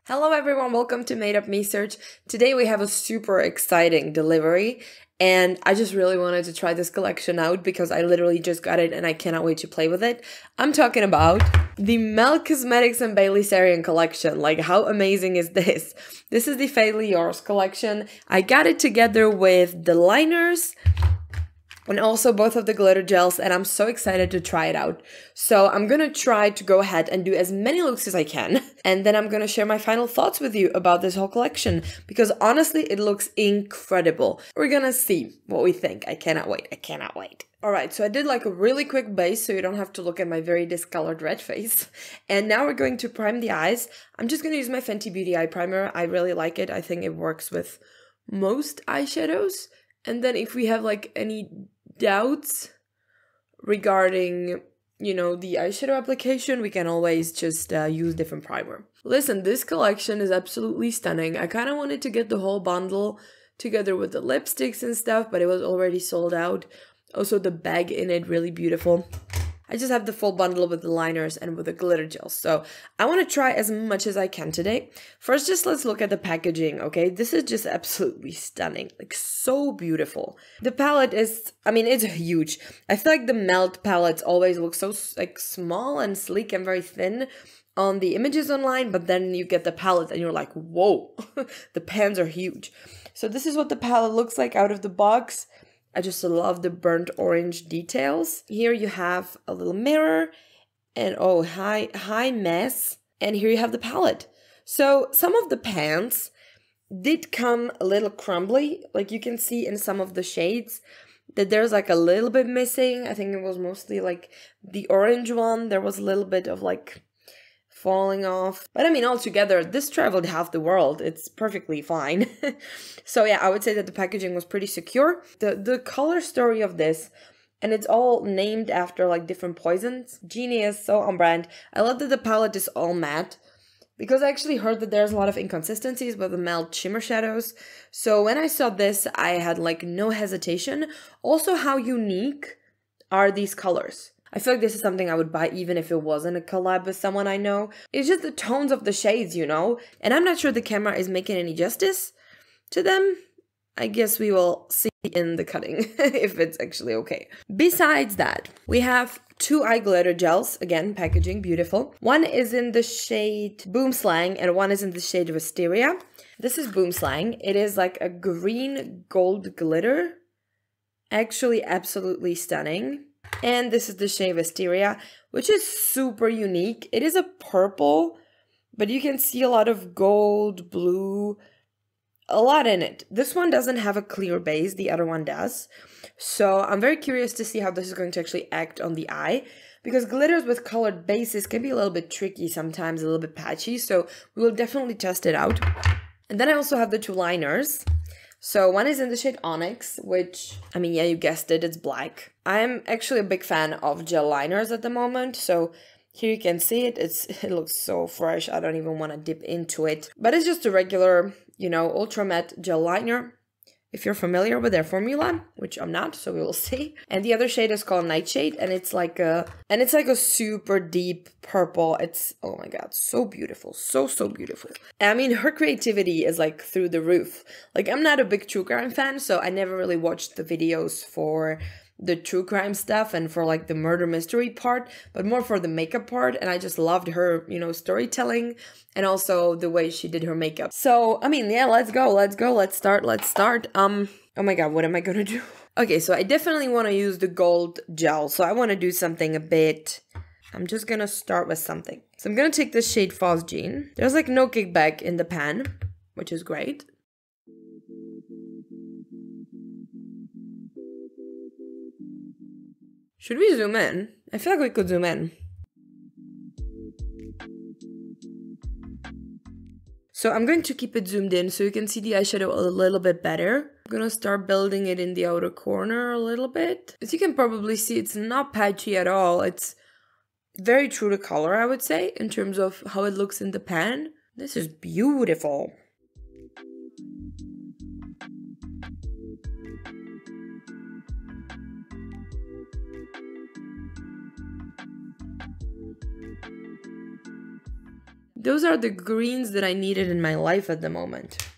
Hello everyone, welcome to Made Up Me Search. Today we have a super exciting delivery and I just really wanted to try this collection out because I literally just got it and I cannot wait to play with it. I'm talking about the Melt Cosmetics and Bailey Sarian collection. Like, how amazing is this? This is the Fairly Yours collection. I got it together with the liners and also both of the glitter gels, and I'm so excited to try it out. So I'm gonna try to go ahead and do as many looks as I can, and then I'm gonna share my final thoughts with you about this whole collection, because honestly, it looks incredible. We're gonna see what we think. I cannot wait. I cannot wait. Alright, so I did like a really quick base so you don't have to look at my very discolored red face. And now we're going to prime the eyes. I'm just gonna use my Fenty Beauty eye primer. I really like it. I think it works with most eyeshadows. And then if we have like any doubts regarding, the eyeshadow application, we can always just use different primer. Listen, this collection is absolutely stunning. I kind of wanted to get the whole bundle together with the lipsticks and stuff, but it was already sold out. Also, the bag in it, really beautiful. I just have the full bundle with the liners and with the glitter gels. So I want to try as much as I can today. First, just let's look at the packaging, okay? This is just absolutely stunning. Like, so beautiful. The palette is, it's huge. I feel like the Melt palettes always look so like small and sleek and very thin on the images online, but then you get the palette and you're like, whoa, the pans are huge. So this is what the palette looks like out of the box. I just love the burnt orange details. Here you have a little mirror and high mess. And here you have the palette. So some of the pans did come a little crumbly. Like you can see in some of the shades that there's like a little bit missing. I think it was mostly like the orange one. There was a little bit of like falling off. But altogether, this traveled half the world. It's perfectly fine. So yeah, I would say that the packaging was pretty secure. The color story of this, and it's all named after like different poisons. Genius, so on brand. I love that the palette is all matte, because I actually heard that there's a lot of inconsistencies with the Melt shimmer shadows. So when I saw this, I had like no hesitation. Also, how unique are these colors? I feel like this is something I would buy even if it wasn't a collab with someone I know. It's just the tones of the shades, And I'm not sure the camera is making any justice to them. I guess we will see in the cutting if it's actually okay. Besides that, we have two eye glitter gels. Again, packaging, beautiful. One is in the shade Boomslang and one is in the shade Wisteria. This is Boomslang. It is like a green gold glitter. Actually, absolutely stunning. And this is the shade Wisteria, which is super unique. It is a purple, but you can see a lot of gold, blue, a lot in it. This one doesn't have a clear base, the other one does. So I'm very curious to see how this is going to actually act on the eye, because glitters with colored bases can be a little bit tricky sometimes, a little bit patchy. So we will definitely test it out. And then I also have the two liners. So one is in the shade Onyx, which, yeah, you guessed it, it's black. I'm actually a big fan of gel liners at the moment. So here you can see it. It looks so fresh. I don't even want to dip into it. But it's just a regular, ultra matte gel liner. If you're familiar with their formula, which I'm not, so we will see. And the other shade is called Nightshade, and it's like a super deep purple. It's, oh my god, so beautiful, so beautiful. Her creativity is like through the roof. Like, I'm not a big true crime fan, so I never really watched the videos for the true crime stuff and for like the murder mystery part, but more for the makeup part. And I just loved her, storytelling and also the way she did her makeup. So, yeah, let's go. Let's start. Oh my god, what am I gonna do? Okay, so I definitely want to use the gold gel. So I want to do something a bit, I'm just gonna start with something. So I'm gonna take this shade Phosgene. There's like no kickback in the pan, which is great. Should we zoom in? I feel like we could zoom in. So I'm going to keep it zoomed in so you can see the eyeshadow a little bit better. I'm gonna start building it in the outer corner a little bit. As you can probably see, it's not patchy at all. It's very true to color, I would say, in terms of how it looks in the pan. This is beautiful. those are the greens that I needed in my life at the moment.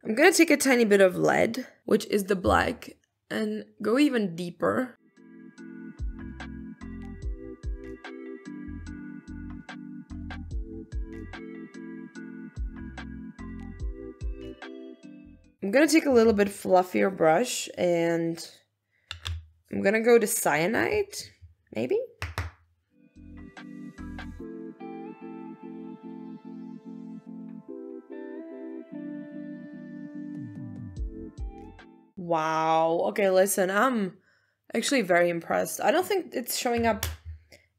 I'm gonna take a tiny bit of lead, which is the black, and go even deeper. I'm gonna take a little bit fluffier brush and I'm gonna go to cyanide, maybe? Wow, okay, listen, I'm actually very impressed. I don't think it's showing up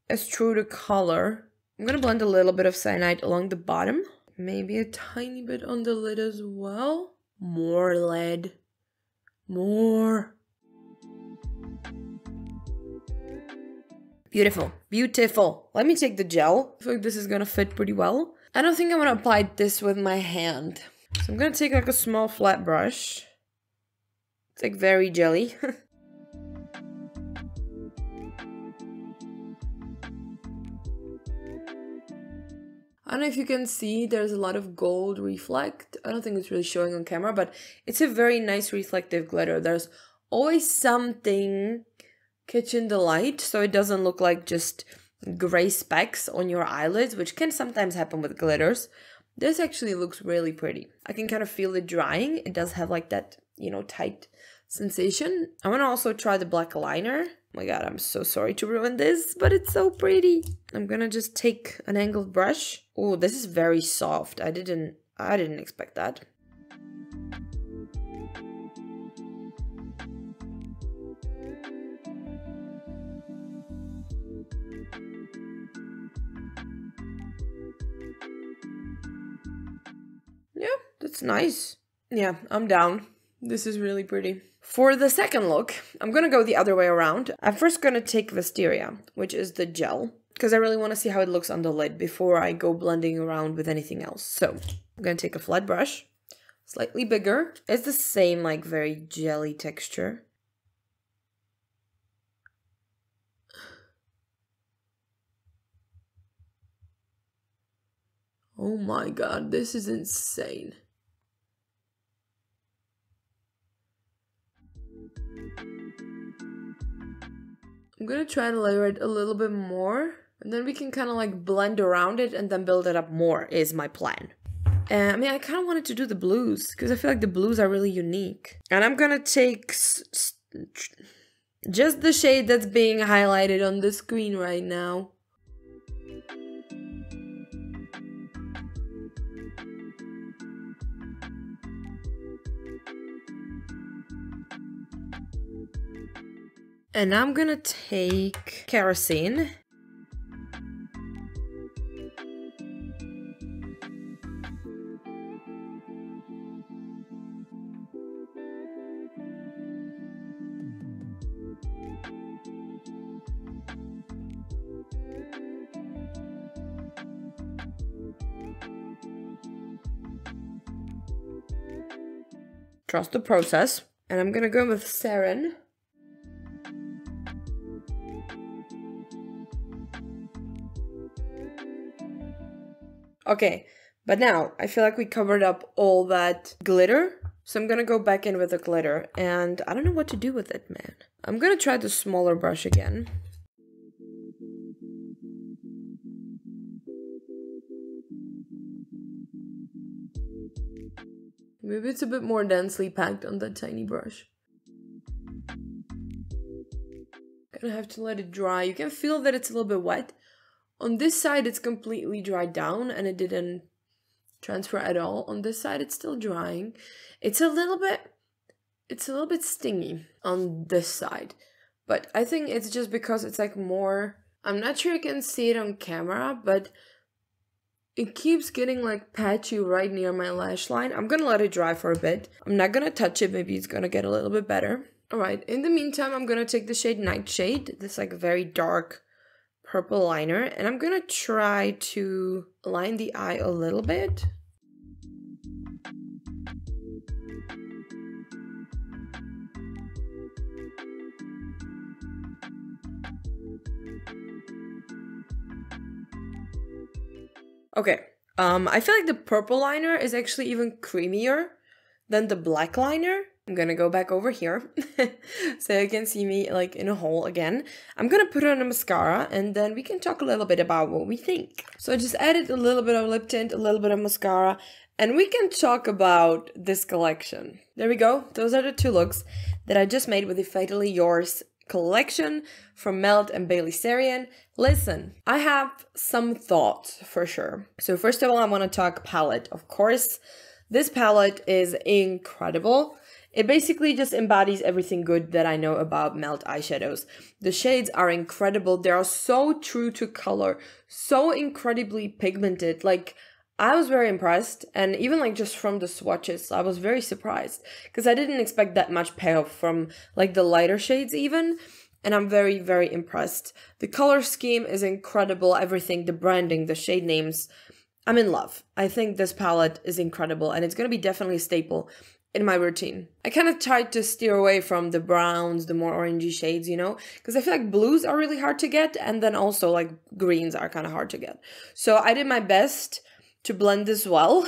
as true to color. I'm gonna blend a little bit of cyanide along the bottom. Maybe a tiny bit on the lid as well. More lead. More. Beautiful. Beautiful. Let me take the gel. I feel like this is gonna fit pretty well. I don't think I'm gonna apply this with my hand. So I'm gonna take like a small flat brush. It's like very jelly. I don't know if you can see, there's a lot of gold reflect. I don't think it's really showing on camera, but it's a very nice reflective glitter. There's always something catching the light, so it doesn't look like just gray specks on your eyelids, which can sometimes happen with glitters. This actually looks really pretty. I can kind of feel it drying. It does have like that, you know, tight sensation. I want to also try the black liner. Oh my god, I'm so sorry to ruin this, but it's so pretty. I'm gonna just take an angled brush. Oh, this is very soft. I didn't expect that. Yeah, that's nice. Yeah, I'm down. This is really pretty. For the second look, I'm gonna go the other way around. I'm first gonna take Wisteria, which is the gel, because I really want to see how it looks on the lid before I go blending around with anything else. So I'm gonna take a flat brush, slightly bigger. It's the same, like, very jelly texture. Oh my god, this is insane. I'm gonna try to layer it a little bit more, and then we can kind of like blend around it and then build it up more is my plan. I mean, I kind of wanted to do the blues because I feel like the blues are really unique. And I'm gonna take just the shade that's being highlighted on the screen right now. And I'm gonna take kerosene. Trust the process. And I'm gonna go with Sarian. Okay, but now I feel like we covered up all that glitter. So I'm gonna go back in with the glitter and I don't know what to do with it, man. I'm gonna try the smaller brush again. Maybe it's a bit more densely packed on that tiny brush. Gonna have to let it dry. You can feel that it's a little bit wet. On this side, it's completely dried down and it didn't transfer at all. On this side, it's still drying. It's a little bit stingy on this side. But I think it's just because it's like more, I'm not sure you can see it on camera, but it keeps getting like patchy right near my lash line. I'm gonna let it dry for a bit. I'm not gonna touch it. Maybe it's gonna get a little bit better. All right, in the meantime, I'm gonna take the shade Nightshade. This like very dark purple liner, and I'm gonna try to line the eye a little bit. Okay, I feel like the purple liner is actually even creamier than the black liner. I'm gonna go back over here so you can see me like in a hole again. I'm gonna put on a mascara and then we can talk a little bit about what we think. So I just added a little bit of lip tint, a little bit of mascara, and we can talk about this collection. There we go. Those are the two looks that I just made with the Fatally Yours collection from Melt and Bailey Sarian. Listen, I have some thoughts for sure. So first of all, I want to talk palette. Of course, this palette is incredible. It basically just embodies everything good that I know about Melt eyeshadows. The shades are incredible. They are so true to color, so incredibly pigmented. Like, I was very impressed, and even like just from the swatches, I was very surprised because I didn't expect that much payoff from like the lighter shades even, and I'm very, very impressed. The color scheme is incredible, everything, the branding, the shade names, I'm in love. I think this palette is incredible, and it's gonna be definitely a staple in my routine. I kind of tried to steer away from the browns, the more orangey shades, you know, because I feel like blues are really hard to get, and then also like greens are kind of hard to get. So I did my best to blend this well.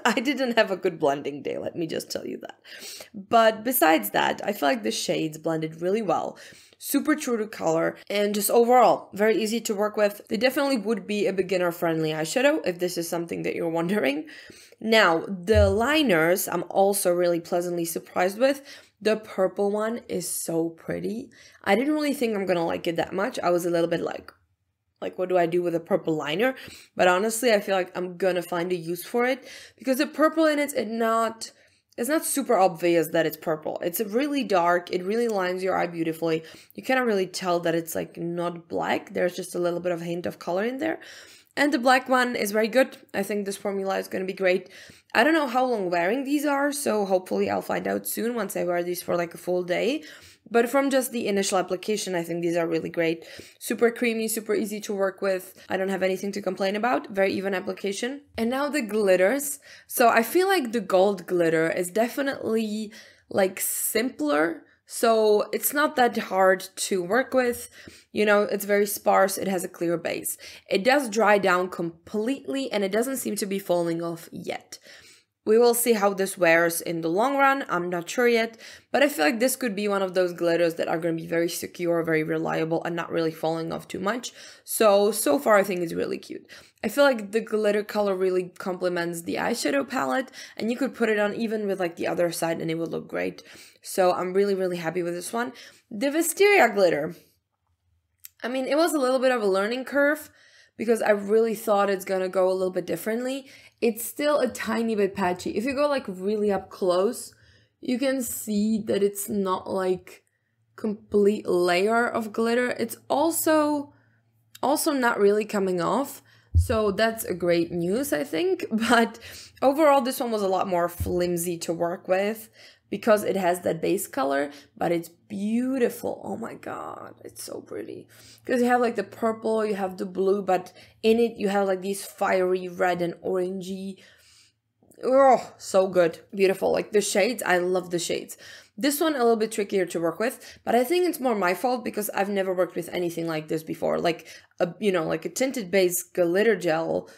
I didn't have a good blending day, let me just tell you that. But besides that, I feel like the shades blended really well. Super true to color, and just overall, very easy to work with. They definitely would be a beginner-friendly eyeshadow, if this is something that you're wondering. Now, the liners, I'm also really pleasantly surprised with. The purple one is so pretty. I didn't really think I'm gonna like it that much. I was a little bit like, what do I do with a purple liner? But honestly, I feel like I'm gonna find a use for it because the purple in it's not super obvious that it's purple. It's really dark. It really lines your eye beautifully. You cannot really tell that it's like not black. There's just a little bit of a hint of color in there. And the black one is very good. I think this formula is going to be great. I don't know how long wearing these are, so hopefully I'll find out soon once I wear these for like a full day. But from just the initial application, I think these are really great. Super creamy, super easy to work with. I don't have anything to complain about. Very even application. And now the glitters. So I feel like the gold glitter is definitely like simpler. So it's not that hard to work with. You know, it's very sparse. It has a clear base. It does dry down completely and it doesn't seem to be falling off yet. We will see how this wears in the long run. I'm not sure yet, but I feel like this could be one of those glitters that are going to be very secure, very reliable, and not really falling off too much. So far I think it's really cute. I feel like the glitter color really complements the eyeshadow palette, and you could put it on even with like the other side and it would look great. So I'm really, really happy with this one. The Wisteria glitter. I mean, it was a little bit of a learning curve because I really thought it's gonna go a little bit differently. It's still a tiny bit patchy. If you go like really up close, you can see that it's not like complete layer of glitter. It's also not really coming off. So that's a great news, I think. But overall, this one was a lot more flimsy to work with because it has that base color, but it's beautiful. Oh my god, it's so pretty. Because you have like the purple, you have the blue, but in it you have like these fiery red and orangey. Oh, so good. Beautiful. Like the shades, I love the shades. This one a little bit trickier to work with, but I think it's more my fault because I've never worked with anything like this before. Like like a tinted base glitter gel,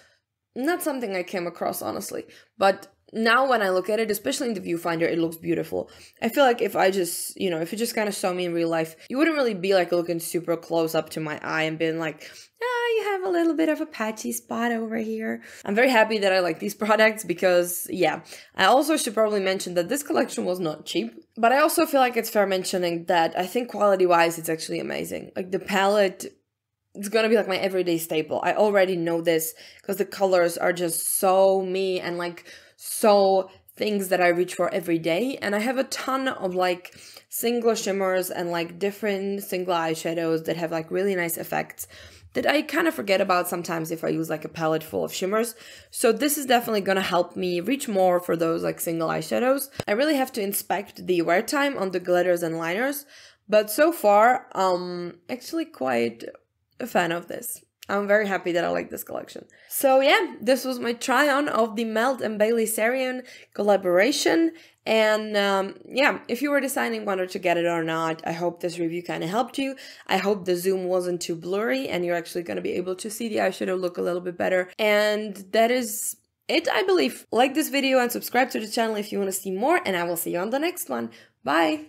not something I came across honestly, but now when I look at it, especially in the viewfinder, it looks beautiful. I feel like if I just, if you just kind of saw me in real life, you wouldn't really be like looking super close up to my eye and being like, you have a little bit of a patchy spot over here. I'm very happy that I like these products because, yeah. I also should probably mention that this collection was not cheap, but I also feel like it's fair mentioning that I think quality-wise, it's actually amazing. Like the palette, it's gonna be like my everyday staple. I already know this because the colors are just so me and like so things that I reach for every day. And I have a ton of like single shimmers and like different single eyeshadows that have like really nice effects that I kind of forget about sometimes if I use like a palette full of shimmers. So this is definitely gonna help me reach more for those like single eyeshadows. I really have to inspect the wear time on the glitters and liners, but so far, actually quite a fan of this. I'm very happy that I like this collection. So yeah, this was my try-on of the Melt and Bailey Sarian collaboration. And yeah, if you were deciding whether to get it or not, I hope this review kind of helped you. I hope the zoom wasn't too blurry and you're actually going to be able to see the eyeshadow look a little bit better. And that is it, I believe. Like this video and subscribe to the channel if you want to see more, and I will see you on the next one. Bye!